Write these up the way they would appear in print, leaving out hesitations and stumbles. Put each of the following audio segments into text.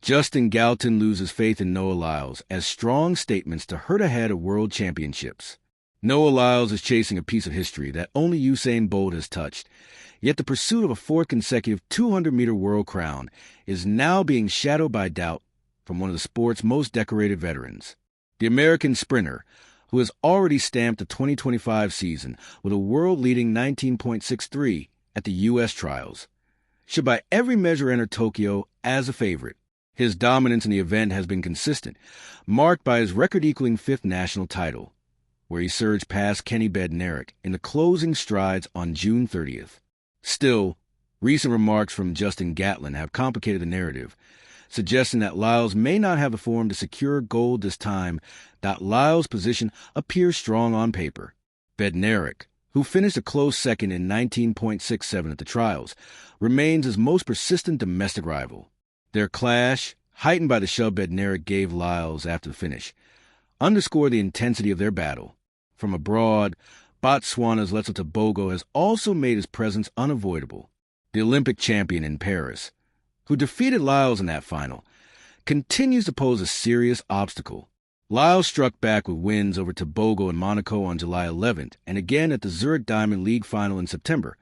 Justin Galtin loses faith in Noah Lyles as strong statements to hurt ahead of World Championships. Noah Lyles is chasing a piece of history that only Usain Bolt has touched, yet the pursuit of a fourth consecutive 200-meter world crown is now being shadowed by doubt from one of the sport's most decorated veterans. The American sprinter, who has already stamped the 2025 season with a world-leading 19.63 at the U.S. trials, should by every measure enter Tokyo as a favorite. His dominance in the event has been consistent, marked by his record-equaling fifth national title, where he surged past Kenny Bednarik in the closing strides on June 30th. Still, recent remarks from Justin Gatlin have complicated the narrative, suggesting that Lyles may not have the form to secure gold this time. Lyles' position appears strong on paper. Bednarik, who finished a close second in 19.67 at the trials, remains his most persistent domestic rival. Their clash, heightened by the shove Bednarik gave Lyles after the finish, underscored the intensity of their battle. From abroad, Botswana's Letso Tebogo has also made his presence unavoidable. The Olympic champion in Paris, who defeated Lyles in that final, continues to pose a serious obstacle. Lyles struck back with wins over Tebogo in Monaco on July 11th and again at the Zurich Diamond League final in September,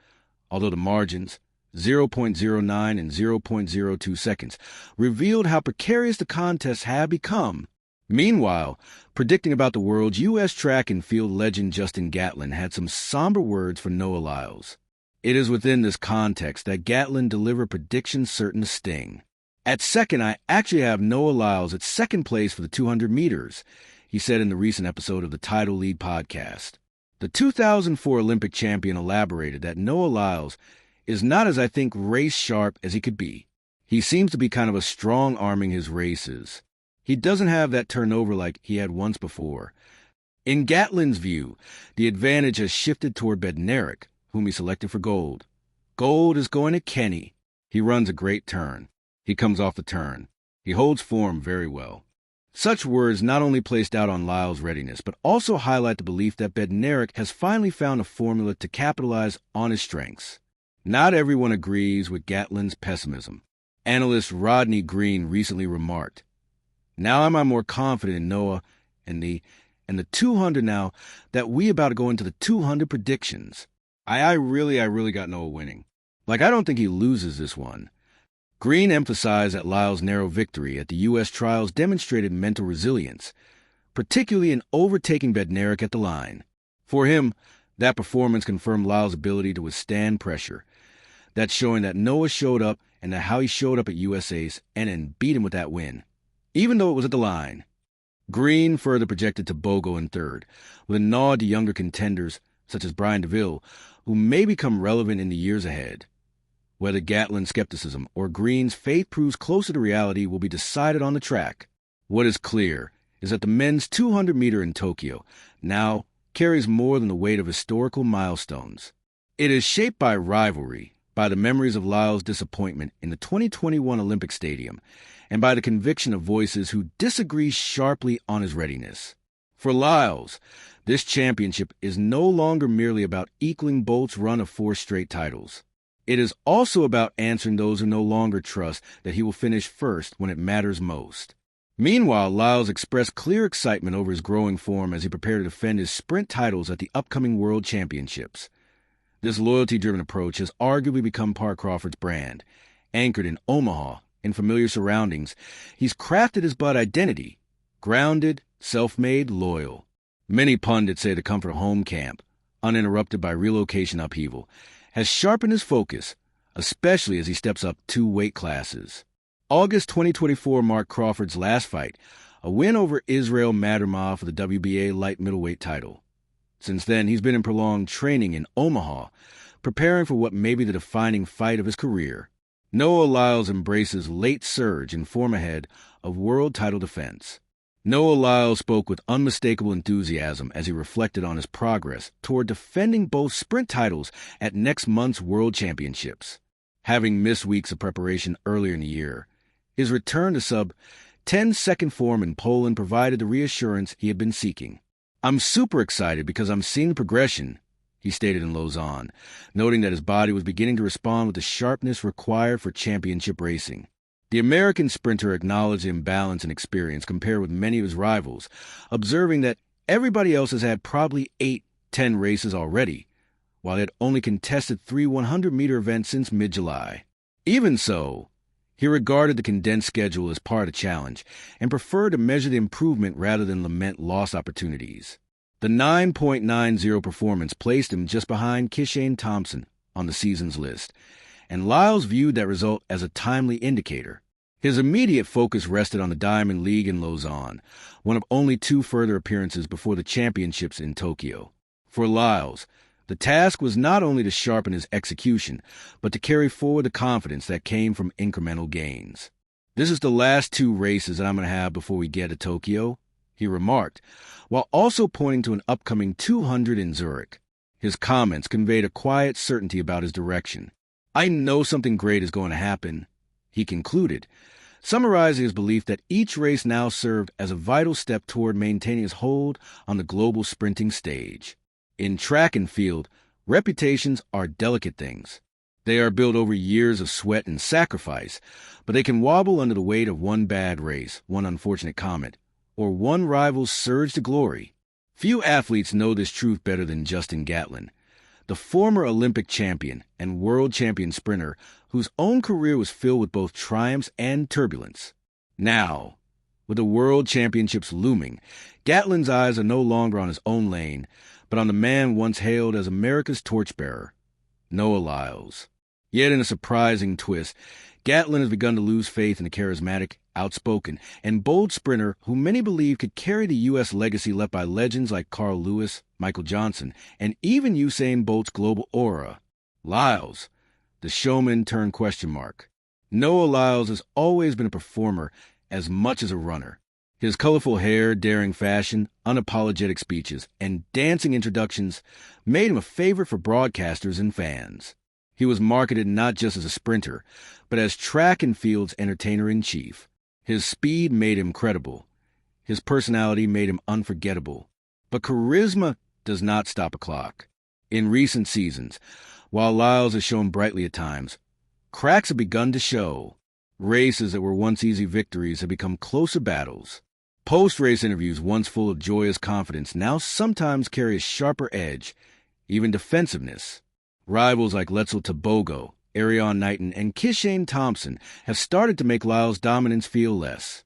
although the margins, 0.09 and 0.02 seconds, revealed how precarious the contests have become. Meanwhile, predicting about the world's U.S. track and field legend Justin Gatlin had some somber words for Noah Lyles. It is within this context that Gatlin delivered predictions certain to sting. At second, I actually have Noah Lyles at second place for the 200 meters, he said in the recent episode of the Title Lead podcast. The 2004 Olympic champion elaborated that Noah Lyles is not as I think race sharp as he could be. He seems to be kind of a strong-arming his races. He doesn't have that turnover like he had once before. In Gatlin's view, the advantage has shifted toward Bednarik, whom he selected for gold. Gold is going to Kenny. He runs a great turn. He comes off the turn. He holds form very well. Such words not only place doubt on Lyles' readiness, but also highlight the belief that Bednarik has finally found a formula to capitalize on his strengths. Not everyone agrees with Gatlin's pessimism. Analyst Rodney Green recently remarked, "Now am I more confident in Noah and the 200 now that we about to go into the 200 predictions. I really got Noah winning. I don't think he loses this one." Green emphasized that Lyles' narrow victory at the U.S. trials demonstrated mental resilience, particularly in overtaking Bednarik at the line. For him, that performance confirmed Lyles' ability to withstand pressure. That's showing that Noah showed up and how he showed up at USA's and beat him with that win, even though it was at the line. Green further projected Tebogo in third, with a nod to younger contenders such as Brian DeVille, who may become relevant in the years ahead. Whether Gatlin's skepticism or Green's faith proves closer to reality will be decided on the track. What is clear is that the men's 200-meter in Tokyo now carries more than the weight of historical milestones. It is shaped by rivalry, by the memories of Lyles' disappointment in the 2021 Olympic Stadium, and by the conviction of voices who disagree sharply on his readiness. For Lyles, this championship is no longer merely about equaling Bolt's run of 4 straight titles. It is also about answering those who no longer trust that he will finish first when it matters most. Meanwhile, Lyles expressed clear excitement over his growing form as he prepared to defend his sprint titles at the upcoming World Championships. This loyalty-driven approach has arguably become part Crawford's brand. Anchored in Omaha, in familiar surroundings, he's crafted his Bud identity. Grounded, self-made, loyal. Many pundits say the comfort of home camp, uninterrupted by relocation upheaval, has sharpened his focus, especially as he steps up 2 weight classes. August 2024 marked Crawford's last fight, a win over Israel Madrimov for the WBA light middleweight title. Since then, he's been in prolonged training in Omaha, preparing for what may be the defining fight of his career. Noah Lyles embraces late surge in form ahead of world title defense. Noah Lyles spoke with unmistakable enthusiasm as he reflected on his progress toward defending both sprint titles at next month's World Championships. Having missed weeks of preparation earlier in the year, his return to sub-10-second form in Poland provided the reassurance he had been seeking. "I'm super excited because I'm seeing the progression," he stated in Lausanne, noting that his body was beginning to respond with the sharpness required for championship racing. The American sprinter acknowledged the imbalance in experience compared with many of his rivals, observing that everybody else has had probably 8-10 races already, while it only contested 3 100-meter events since mid-July. Even so, he regarded the condensed schedule as part of the challenge and preferred to measure the improvement rather than lament lost opportunities. The 9.90 performance placed him just behind Gatlin Thompson on the season's list, and Lyles viewed that result as a timely indicator. His immediate focus rested on the Diamond League in Lausanne, one of only 2 further appearances before the championships in Tokyo. For Lyles, the task was not only to sharpen his execution, but to carry forward the confidence that came from incremental gains. "This is the last 2 races that I'm going to have before we get to Tokyo," he remarked, while also pointing to an upcoming 200 in Zurich. His comments conveyed a quiet certainty about his direction. "I know something great is going to happen," he concluded, summarizing his belief that each race now served as a vital step toward maintaining his hold on the global sprinting stage. In track and field, reputations are delicate things. They are built over years of sweat and sacrifice, but they can wobble under the weight of one bad race, one unfortunate comment, or one rival's surge to glory. Few athletes know this truth better than Justin Gatlin, the former Olympic champion and world champion sprinter whose own career was filled with both triumphs and turbulence. Now, with the World Championships looming, Gatlin's eyes are no longer on his own lane, but on the man once hailed as America's torchbearer, Noah Lyles. Yet in a surprising twist, Gatlin has begun to lose faith in the charismatic, outspoken, and bold sprinter who many believe could carry the U.S. legacy left by legends like Carl Lewis, Michael Johnson, and even Usain Bolt's global aura. Lyles, the showman turned question mark. Noah Lyles has always been a performer as much as a runner. His colorful hair, daring fashion, unapologetic speeches, and dancing introductions made him a favorite for broadcasters and fans. He was marketed not just as a sprinter, but as track and field's entertainer-in-chief. His speed made him credible. His personality made him unforgettable. But charisma does not stop a clock. In recent seasons, while Lyles has shone brightly at times, cracks have begun to show. Races that were once easy victories have become closer battles. Post-race interviews, once full of joyous confidence, now sometimes carry a sharper edge, even defensiveness. Rivals like Letzel Tebogo, Arion Knighton, and Gatlin Thompson have started to make Lyles' dominance feel less.